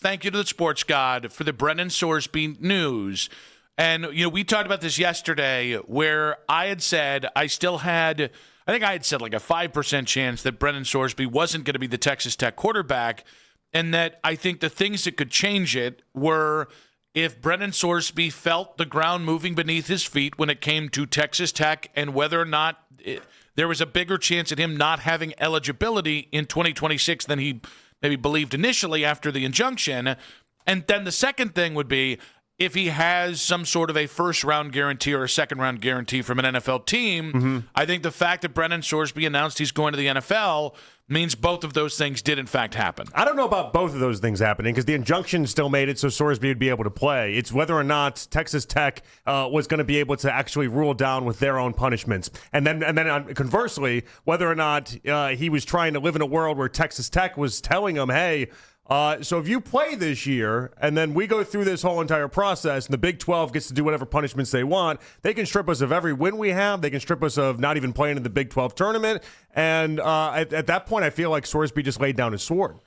thank you to the sports god for the Brennan Sorsby news. And, we talked about this yesterday where I had said I think I had said like a 5% chance that Brennan Sorsby wasn't going to be the Texas Tech quarterback, and that I think the things that could change it were if Brennan Sorsby felt the ground moving beneath his feet when it came to Texas Tech and whether or not there was a bigger chance at him not having eligibility in 2026 than he maybe believed initially after the injunction. And then the second thing would be if he has some sort of a first-round guarantee or a second-round guarantee from an NFL team. I think the fact that Brennan Sorsby announced he's going to the NFL means both of those things did, in fact, happen. I don't know about both of those things happening because the injunction still made it so Sorsby would be able to play. It's whether or not Texas Tech was going to be able to actually rule down with their own punishments. And then conversely, whether or not he was trying to live in a world where Texas Tech was telling him, hey, so if you play this year and then we go through this whole entire process and the Big 12 gets to do whatever punishments they want, they can strip us of every win we have. They can strip us of not even playing in the Big 12 tournament. And at that point, I feel like Sorsby just laid down his sword.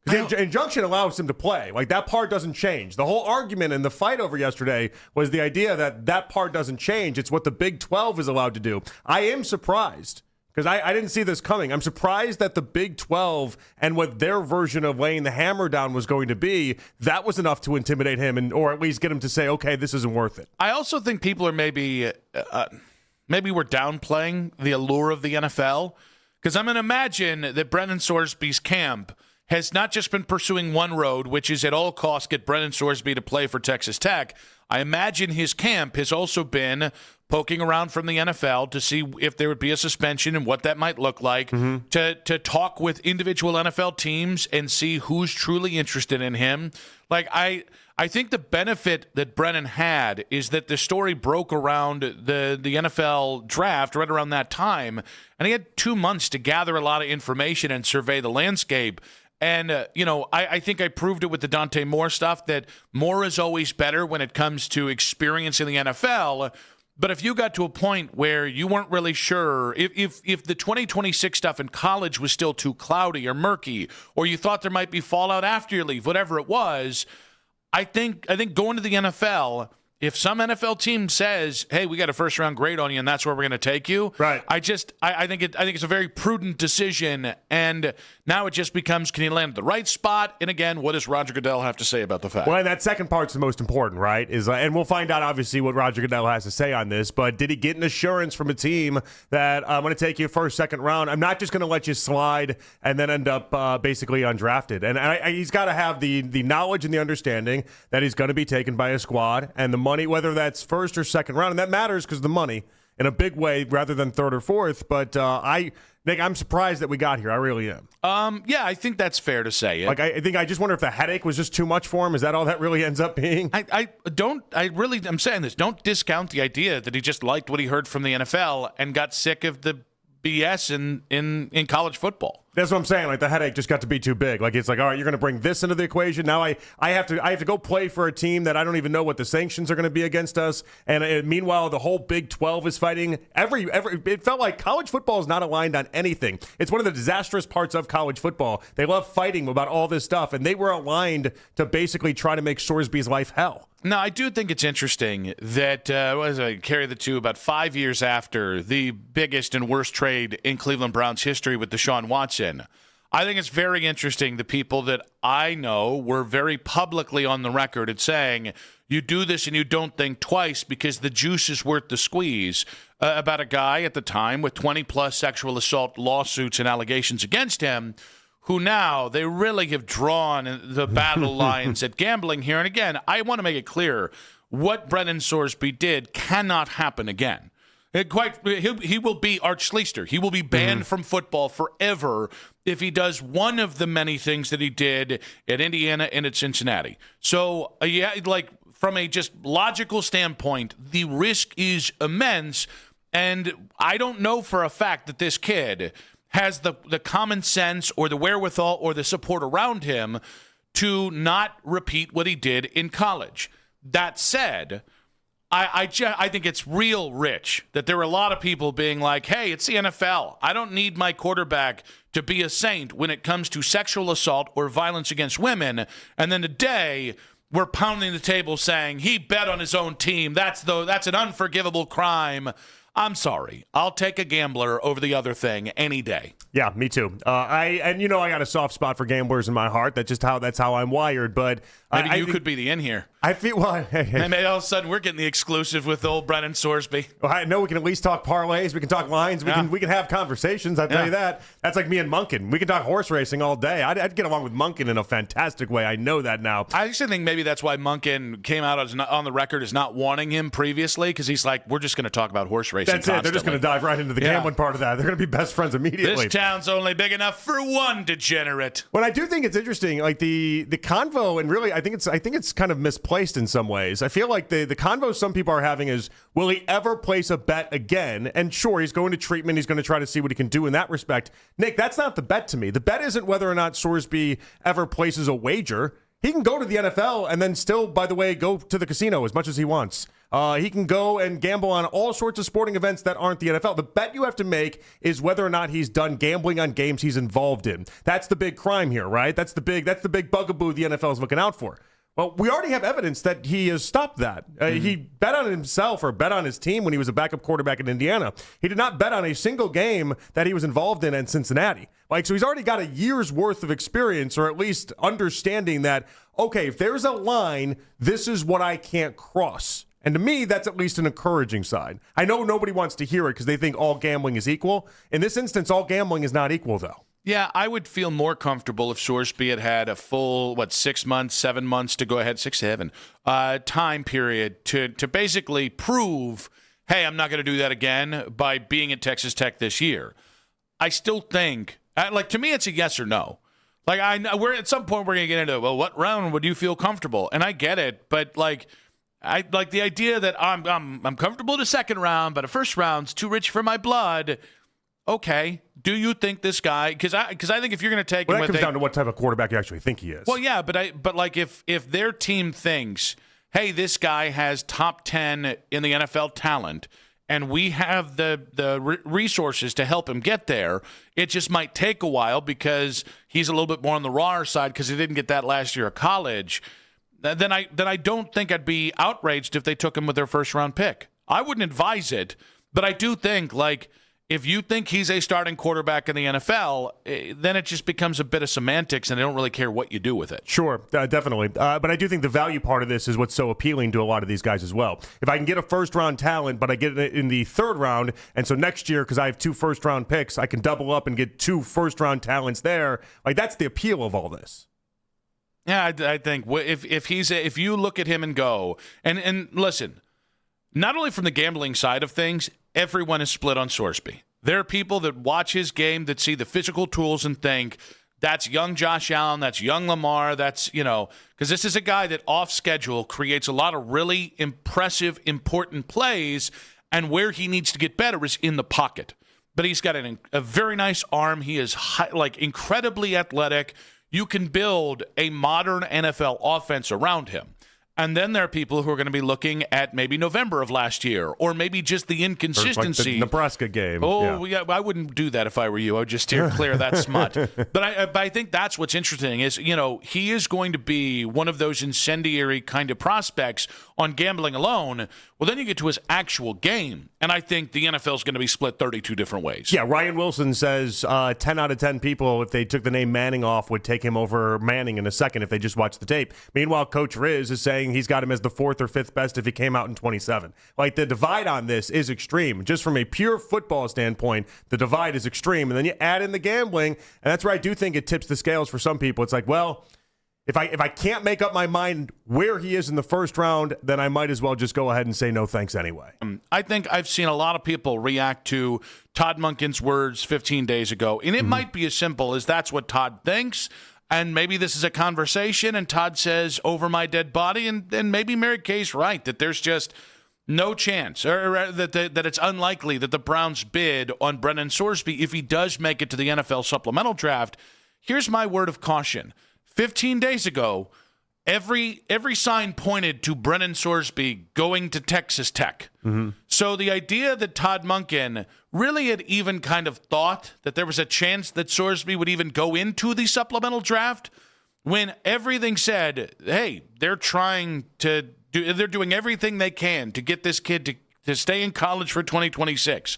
The injunction allows him to play. Like, that part doesn't change. The whole argument in the fight over yesterday was the idea that that part doesn't change. It's what the Big 12 is allowed to do. I am surprised. Because I didn't see this coming. I'm surprised that the Big 12 and what their version of laying the hammer down was going to be, that was enough to intimidate him or at least get him to say, okay, this isn't worth it. I also think people are maybe we're downplaying the allure of the NFL. Because I'm going to imagine that Brennan Sorsby's camp has not just been pursuing one road, which is at all costs get Brennan Sorsby to play for Texas Tech. I imagine his camp has also been poking around from the NFL to see if there would be a suspension and what that might look like, to talk with individual NFL teams and see who's truly interested in him. Like, I think the benefit that Brennan had is that the story broke around the NFL draft right around that time, and he had 2 months to gather a lot of information and survey the landscape. And, I think I proved it with the Dante Moore stuff, that more is always better when it comes to experience in the NFL. But if you got to a point where you weren't really sure, if the 2026 stuff in college was still too cloudy or murky, or you thought there might be fallout after you leave, whatever it was, I think going to the NFL, if some NFL team says, hey, we got a first-round grade on you and that's where we're going to take you, right? I think it's a very prudent decision, and now it just becomes, can he land at the right spot? And again, what does Roger Goodell have to say about the fact? Well, and that second part's the most important, right? And we'll find out, obviously, what Roger Goodell has to say on this, but did he get an assurance from a team that I'm going to take you first, second round? I'm not just going to let you slide and then end up basically undrafted. And he's got to have the knowledge and the understanding that he's going to be taken by a squad, and the money, whether that's first or second round, and that matters because the money in a big way rather than third or fourth. But Nick, I'm surprised that we got here. I really am. Yeah, I think that's fair to say. Like, I just wonder if the headache was just too much for him. Is that all that really ends up being? I'm saying this. Don't discount the idea that he just liked what he heard from the NFL and got sick of the BS in college football. That's what I'm saying. Like, the headache just got to be too big. Like, it's like, all right, you're going to bring this into the equation. Now I have to go play for a team that I don't even know what the sanctions are going to be against us. And meanwhile, the whole Big 12 is fighting. It felt like college football is not aligned on anything. It's one of the disastrous parts of college football. They love fighting about all this stuff, and they were aligned to basically try to make Sorsby's life hell. Now, I do think it's interesting that, carry the two, about 5 years after the biggest and worst trade in Cleveland Browns history with Deshaun Watson, I think it's very interesting the people that I know were very publicly on the record at saying, you do this and you don't think twice because the juice is worth the squeeze, about a guy at the time with 20-plus sexual assault lawsuits and allegations against him, who now they really have drawn the battle lines at gambling here. And again, I want to make it clear, what Brennan Sorsby did cannot happen again. He will be Art Schleister. He will be banned from football forever if he does one of the many things that he did at Indiana and at Cincinnati. So, from a just logical standpoint, the risk is immense. And I don't know for a fact that this kid has the common sense or the wherewithal or the support around him to not repeat what he did in college. That said, I think it's real rich that there are a lot of people being like, hey, it's the NFL. I don't need my quarterback to be a saint when it comes to sexual assault or violence against women. And then today, we're pounding the table saying he bet on his own team. That's an unforgivable crime. I'm sorry. I'll take a gambler over the other thing any day. Yeah, me too. I got a soft spot for gamblers in my heart. That's how I'm wired. But maybe you could be the in here. I feel and maybe all of a sudden we're getting the exclusive with old Brennan Sorsby. Well, I know we can at least talk parlays. We can talk lines. We can have conversations. I'll tell you that. That's like me and Monken. We can talk horse racing all day. I'd get along with Monken in a fantastic way. I know that now. I actually think maybe that's why Monken came out on the record as not wanting him previously, because he's like, we're just going to talk about horse racing. That's it. They're just going to dive right into the gambling part of that. They're going to be best friends immediately. This town's only big enough for one degenerate. Well, I do think it's interesting, like the convo, and really, I think it's kind of misplaced in some ways. I feel like the convo some people are having is, will he ever place a bet again? And sure, he's going to treatment. He's going to try to see what he can do in that respect. Nick, that's not the bet to me. The bet isn't whether or not Sorsby ever places a wager. He can go to the NFL and then still, by the way, go to the casino as much as he wants. He can go and gamble on all sorts of sporting events that aren't the NFL. The bet you have to make is whether or not he's done gambling on games he's involved in. That's the big crime here, right? That's the big bugaboo the NFL is looking out for. Well, we already have evidence that he has stopped that. He bet on himself or bet on his team when he was a backup quarterback in Indiana. He did not bet on a single game that he was involved in Cincinnati. So he's already got a year's worth of experience, or at least understanding that, okay, if there's a line, this is what I can't cross. And to me, that's at least an encouraging sign. I know nobody wants to hear it because they think all gambling is equal. In this instance, all gambling is not equal, though. Yeah, I would feel more comfortable if Sorsby had a full, 6 months, 7 months to go ahead, 6, 7, time period to basically prove, hey, I'm not going to do that again by being at Texas Tech this year. I still think, to me, it's a yes or no. We're at some point we're going to get into, well, what round would you feel comfortable? And I get it, but I like the idea that I'm comfortable in a second round, but a first round's too rich for my blood. Okay, do you think this guy? Because I think if you're going to take him, that comes down to what type of quarterback you actually think he is. Well, yeah, but if their team thinks, hey, this guy has top 10 in the NFL talent, and we have the resources to help him get there, it just might take a while because he's a little bit more on the raw side because he didn't get that last year of college. Then I don't think I'd be outraged if they took him with their first round pick. I wouldn't advise it, but I do think if you think he's a starting quarterback in the NFL, then it just becomes a bit of semantics, and they don't really care what you do with it. Sure, definitely. But I do think the value part of this is what's so appealing to a lot of these guys as well. If I can get a first-round talent, but I get it in the third round, and so next year, because I have 2 first-round picks, I can double up and get 2 first-round talents there. That's the appeal of all this. Yeah, I think if you look at him and go, and listen, not only from the gambling side of things, everyone is split on Sorsby. There are people that watch his game that see the physical tools and think, that's young Josh Allen, that's young Lamar, that's, because this is a guy that off schedule creates a lot of really impressive, important plays, and where he needs to get better is in the pocket. But he's got a very nice arm. He is incredibly athletic. You can build a modern NFL offense around him. And then there are people who are going to be looking at maybe November of last year, or maybe just the inconsistency. Like the Nebraska game. Oh, yeah, I wouldn't do that if I were you. I would just steer clear of that smut. But I think that's what's interesting is, he is going to be one of those incendiary kind of prospects on gambling alone. Well, then you get to his actual game, and I think the NFL is going to be split 32 different ways. Yeah, Ryan Wilson says 10 out of 10 people, if they took the name Manning off, would take him over Manning in a second if they just watched the tape. Meanwhile, Coach Riz is saying he's got him as the 4th or 5th best if he came out in 27. The divide on this is extreme. Just from a pure football standpoint, the divide is extreme. And then you add in the gambling, and that's where I do think it tips the scales for some people. It's if I can't make up my mind where he is in the first round, then I might as well just go ahead and say no thanks anyway. I think I've seen a lot of people react to Todd Monken's words 15 days ago, and it might be as simple as that's what Todd thinks, and maybe this is a conversation, and Todd says, over my dead body, and maybe Mary Kay's right, that there's just no chance, or that it's unlikely that the Browns bid on Brennan Sorsby if he does make it to the NFL supplemental draft. Here's my word of caution. 15 days ago, every sign pointed to Brennan Sorsby going to Texas Tech. So the idea that Todd Monken really had even kind of thought that there was a chance that Sorsby would even go into the supplemental draft, when everything said, hey, they're doing everything they can to get this kid to stay in college for 2026.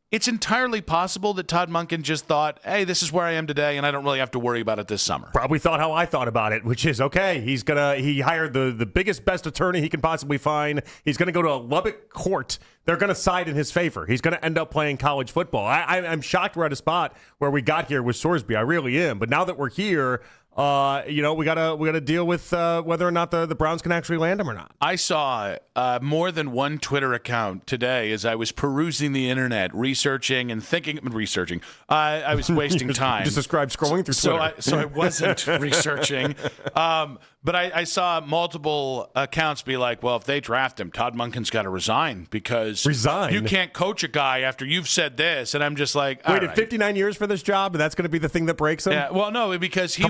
It's entirely possible that Todd Monken just thought, hey, this is where I am today, and I don't really have to worry about it this summer. Probably thought how I thought about it, which is, okay, he hired the biggest, best attorney he can possibly find. He's going to go to a Lubbock court. They're going to side in his favor. He's going to end up playing college football. I'm shocked we're at a spot where we got here with Sorsby. I really am. But now that we're here, we gotta deal with whether or not the Browns can actually land him or not. I saw more than one Twitter account today as I was perusing the internet, researching. I was wasting time. Just describe scrolling through Twitter. So I wasn't researching. But I saw multiple accounts be like, well, if they draft him, Todd Monken's got to resign because you can't coach a guy after you've said this. And I'm just like, waited 59 years for this job, and that's going to be the thing that breaks him? Yeah, well, no, because he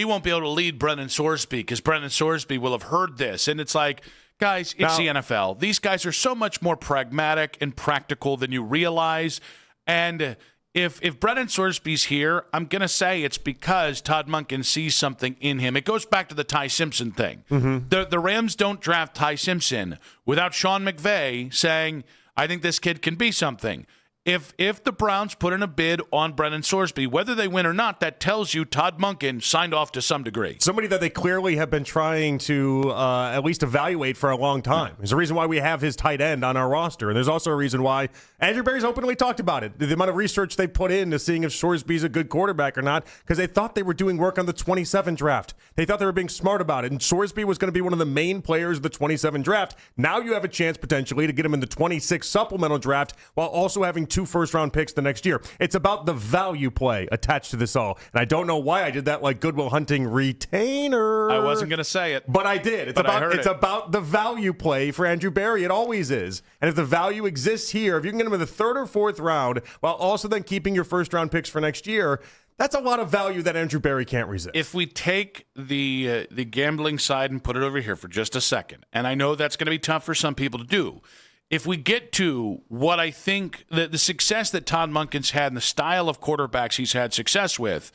won't be able to lead Brennan Sorsby because Brennan Sorsby will have heard this. And it's like, guys, it's the NFL. These guys are so much more pragmatic and practical than you realize. And if Brennan Sorsby's here, I'm going to say it's because Todd Monken sees something in him. It goes back to the Ty Simpson thing. The Rams don't draft Ty Simpson without Sean McVay saying, I think this kid can be something. If the Browns put in a bid on Brennan Sorsby, whether they win or not, that tells you Todd Monken signed off to some degree. Somebody that they clearly have been trying to at least evaluate for a long time. There's a reason why we have his tight end on our roster. And there's also a reason why Andrew Berry's openly talked about it. The amount of research they put into seeing if Sorsby's a good quarterback or not, because they thought they were doing work on the 27 draft. They thought they were being smart about it. And Sorsby was going to be one of the main players of the 27 draft. Now you have a chance potentially to get him in the 26 supplemental draft while also having 2 first-round picks the next year. It's about the value play attached to this all. And I don't know why I did that like Goodwill Hunting retainer. I wasn't going to say it. But I did. It's about the value play for Andrew Berry. It always is. And if the value exists here, if you can get him in the 3rd or 4th round while also then keeping your first-round picks for next year, that's a lot of value that Andrew Berry can't resist. If we take the gambling side and put it over here for just a second, and I know that's going to be tough for some people to do, if we get to what I think the success that Todd Monken's had and the style of quarterbacks he's had success with,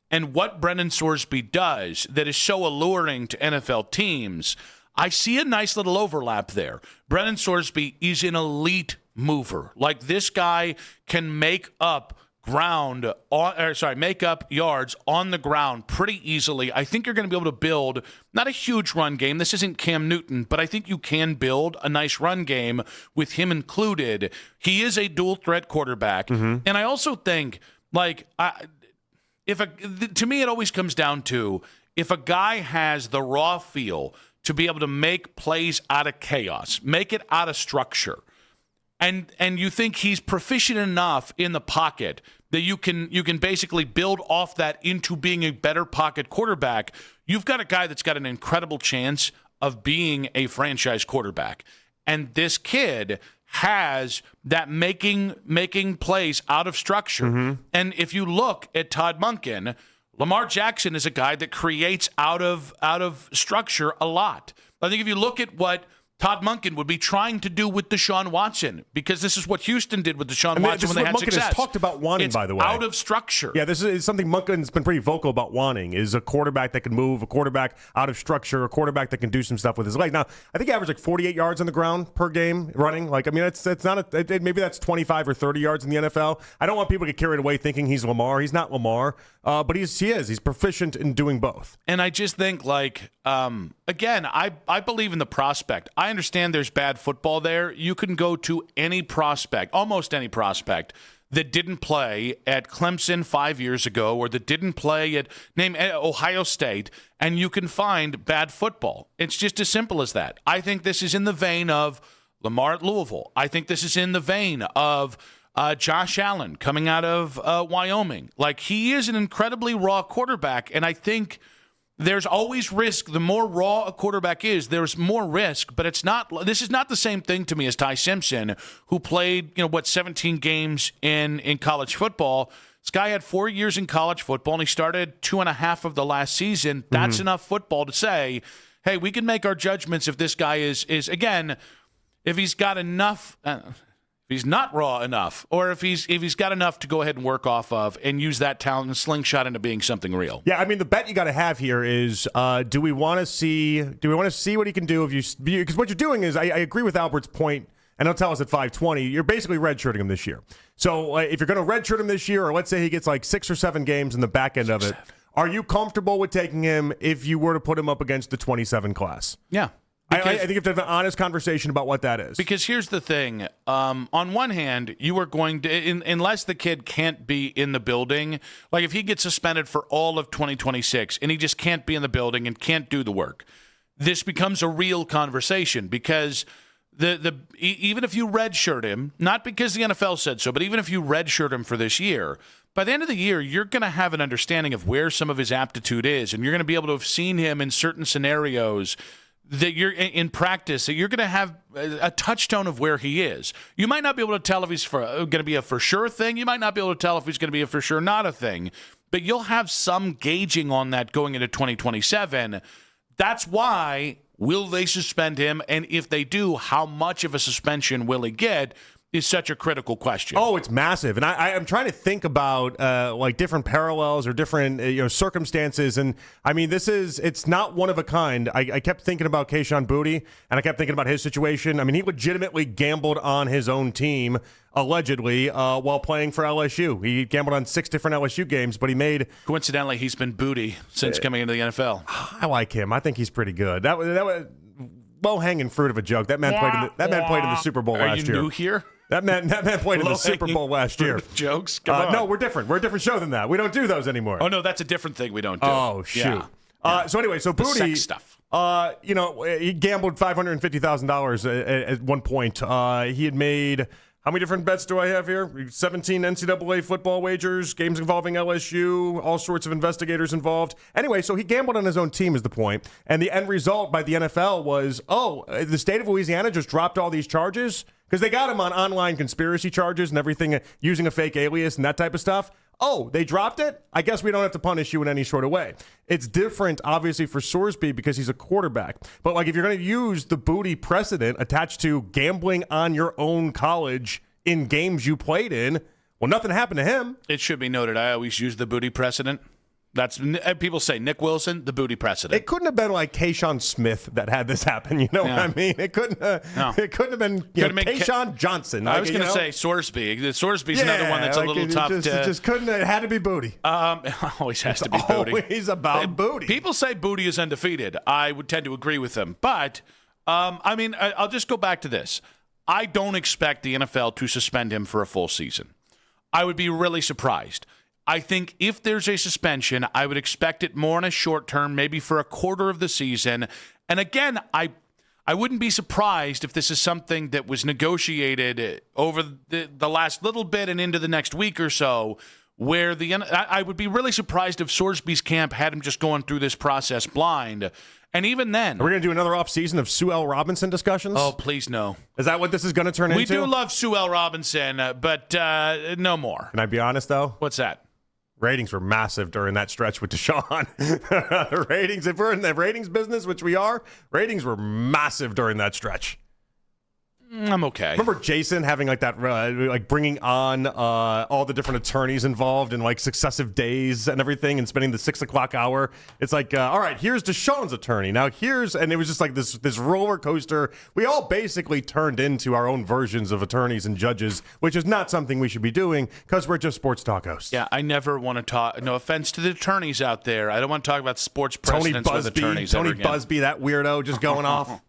and what Brennan Sorsby does that is so alluring to NFL teams, I see a nice little overlap there. Brennan Sorsby is an elite mover. Like, this guy can make up yards on the ground pretty easily. I think you're going to be able to build not a huge run game. This isn't Cam Newton, but I think you can build a nice run game with him included. He is a dual threat quarterback. And I also think, to me, it always comes down to if a guy has the raw feel to be able to make plays out of chaos, make it out of structure, and you think he's proficient enough in the pocket that you can basically build off that into being a better pocket quarterback, you've got a guy that's got an incredible chance of being a franchise quarterback. And this kid has that making plays out of structure. And if you look at Todd Monken, Lamar Jackson is a guy that creates out of structure a lot. I think if you look at what Todd Monken would be trying to do with Deshaun Watson, because this is what Houston did with Deshaun Watson when they had success. Has talked about wanting, by the way. Out of structure. Yeah, this is something Monken's been pretty vocal about wanting, is a quarterback that can move, a quarterback out of structure, a quarterback that can do some stuff with his legs. Now, I think he averaged like 48 yards on the ground per game running. Maybe that's 25 or 30 yards in the NFL. I don't want people to get carried away thinking he's Lamar. He's not Lamar, but he is. He's proficient in doing both. And I just think, again, I believe in the prospect. I understand there's bad football there. You can go to any prospect, almost any prospect, that didn't play at Clemson 5 years ago or that didn't play at Ohio State, and you can find bad football. It's just as simple as that. I think this is in the vein of Lamar at Louisville. I think this is in the vein of Josh Allen coming out of Wyoming. He is an incredibly raw quarterback, and I think there's always risk. The more raw a quarterback is, there's more risk, but this is not the same thing to me as Ty Simpson, who played, 17 games in college football. This guy had 4 years in college football, and he started 2.5 of the last season. That's enough football to say, hey, we can make our judgments if this guy is again, if he's got enough, if he's not raw enough, or if he's got enough to go ahead and work off of and use that talent and slingshot into being something real. Yeah, I mean, the bet you got to have here is, do we want to see what he can do if you, because what you're doing is, I agree with Albert's point, and he'll tell us at 520, you're basically redshirting him this year. So if you're going to redshirt him this year, or let's say he gets like 6 or 7 games in the back end of it, are you comfortable with taking him if you were to put him up against the 27 class? Yeah. I think you have to have an honest conversation about what that is. Because here's the thing. On one hand, you are going to, unless the kid can't be in the building, like if he gets suspended for all of 2026 and he just can't be in the building and can't do the work, this becomes a real conversation because even if you redshirt him, not because the NFL said so, but even if you redshirt him for this year, by the end of the year, you're going to have an understanding of where some of his aptitude is, and you're going to be able to have seen him in certain scenarios that you're in practice, that you're going to have a touchstone of where he is. You might not be able to tell if he's going to be a for sure thing. You might not be able to tell if he's going to be a for sure not a thing, but you'll have some gauging on that going into 2027. That's why, will they suspend him? And if they do, how much of a suspension will he get? Is such a critical question. Oh, it's massive. And I'm trying to think about like different parallels or different circumstances. And I mean, it's not one of a kind. I kept thinking about Kayshon Boutte, and I kept thinking about his situation. I mean, he legitimately gambled on his own team, allegedly, while playing for LSU. He gambled on 6 different LSU games, but he made... Coincidentally, he's been Boutte since coming into the NFL. I like him. I think he's pretty good. That was low-hanging fruit of a joke. That man played in the Super Bowl last year. Are you new here? That man played in the Super Bowl last year. Jokes? Come on. No, we're different. We're a different show than that. We don't do those anymore. Oh, no, that's a different thing we don't do. Oh, shoot. Yeah. So anyway, so Boutte, sex stuff. He gambled $550,000 at one point. He had made... How many different bets do I have here? 17 NCAA football wagers, games involving LSU, all sorts of investigators involved. Anyway, so he gambled on his own team is the point. And the end result by the NFL was, the state of Louisiana just dropped all these charges because they got him on online conspiracy charges and everything, using a fake alias and that type of stuff. Oh, they dropped it? I guess we don't have to punish you in any sort of way. It's different, obviously, for Sorsby because he's a quarterback. But, like, if you're going to use the Boutte precedent attached to gambling on your own college in games you played in, well, nothing happened to him. It should be noted, I always use the Boutte precedent. That's people say Nick Wilson, the Boutte precedent. It couldn't have been like Kayshawn Smith that had this happen. You know what I mean? It couldn't. It couldn't have been. Kayshawn Johnson. I was going to say Sorsby. Sorsby's another one that's a little tough. It just couldn't. It had to be Boutte. It always has to be Boutte. Always about Boutte. People say Boutte is undefeated. I would tend to agree with them, but I mean, I'll just go back to this. I don't expect the NFL to suspend him for a full season. I would be really surprised. I think if there's a suspension, I would expect it more in a short term, maybe for a quarter of the season. And again, I wouldn't be surprised if this is something that was negotiated over the last little bit and into the next week or so, where I would be really surprised if Sorsby's camp had him just going through this process blind. And even then... Are we going to do another off-season of Sue L. Robinson discussions? Oh, please no. Is that what this is going to turn into? We do love Sue L. Robinson, but no more. Can I be honest, though? What's that? Ratings were massive during that stretch with Deshaun. Ratings, if we're in the ratings business, which we are, ratings were massive during that stretch. I'm okay. Remember Jason having like that, like bringing on all the different attorneys involved in like successive days and everything, and spending the 6 o'clock hour. It's like, all right, here's Deshaun's attorney. Now and it was just like this roller coaster. We all basically turned into our own versions of attorneys and judges, which is not something we should be doing because we're just sports talk hosts. Yeah, I never want to talk. No offense to the attorneys out there. I don't want to talk about sports precedents with attorneys. Tony Busby, that weirdo, just going off.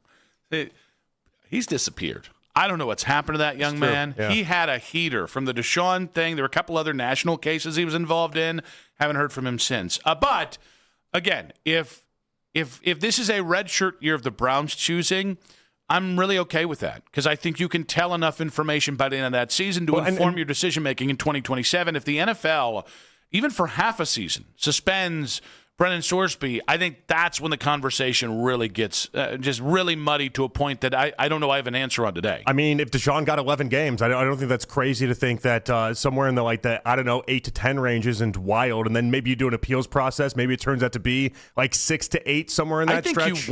He's disappeared. I don't know what's happened to that young man. Yeah. He had a heater from the Deshaun thing. There were a couple other national cases he was involved in. Haven't heard from him since. But again, if this is a redshirt year of the Browns choosing, I'm really okay with that because I think you can tell enough information by the end of that season to inform your decision making in 2027. If the NFL, even for half a season, suspends Brennan Sorsby, I think that's when the conversation really gets just really muddy to a point that I don't know I have an answer on today. I mean, if Deshaun got 11 games, I don't think that's crazy to think that somewhere in the 8 to 10 range isn't wild, and then maybe you do an appeals process. Maybe it turns out to be 6 to 8 somewhere in that stretch.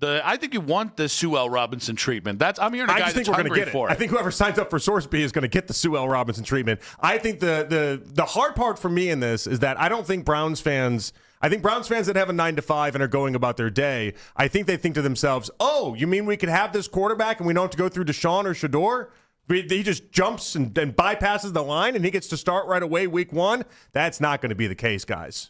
I think you want the Sue L. Robinson treatment. I'm hearing a I guy just think that's we're going to hungry get for it. it. I think whoever signs up for Sorsby is going to get the Sue L. Robinson treatment. I think the hard part for me in this is that I don't think Browns fans that have a 9 to 5 and are going about their day, I think they think to themselves, oh, you mean we could have this quarterback and we don't have to go through Deshaun or Shador? He just jumps and bypasses the line and he gets to start right away week 1? That's not going to be the case, guys.